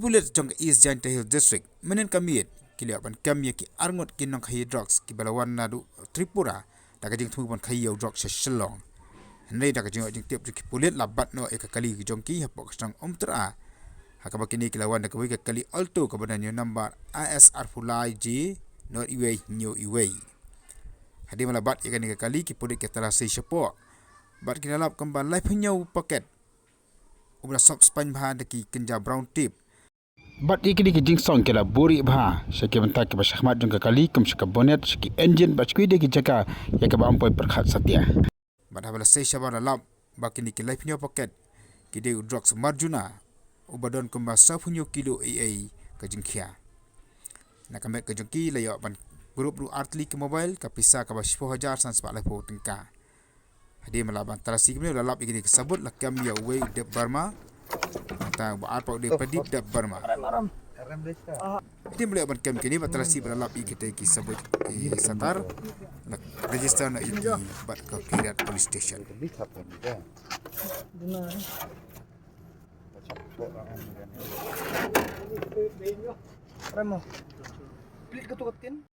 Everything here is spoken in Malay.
Pulit jong East Giant Hill District menen kamiet kiliapan kamye ki arngot ki Nongkhaïi drugs ki balawan nadu Tripura daga jing thu bon khayo drugs shalong Hynrei daga jing tiap ki Pulit labat no ekakali ki jong ki hapok sang omtra hakaba kini kilawan daga wika kali alto kabadanyo number ISR Fulai J not iway new iway hadi malabat ikan kali ki Pulit ketala sei syapo bat kinalap kembal live nyau paket ubra sok span bha daki kenja brown tip bat ikini ki jingsong kela Buhrieh bha syaki bentak ke Ahmad jong kali kum syaka bonet syaki engine bat kuide ki Jaka ya ke ampoi Pyrkhat satya bat habala sei syaba lap bakini ki live nyau paket kide Drok marjuna ubadon kembal 10 kilo AA ke jingkhia nakamek ke jongki layo ban grup ru artli ke mobile ka pisa ka 10,000 san sebab lepo tengka hadi malaban tarasi kini lalap ikini kesabut lakam ya we de Burma ta apa de pedip de Burma hadi mulai ban kam kini batalasi lalap ikite kisabut ki satar register na iki bat ka Pyrkhat police station Remo, Pulit ka tukatin?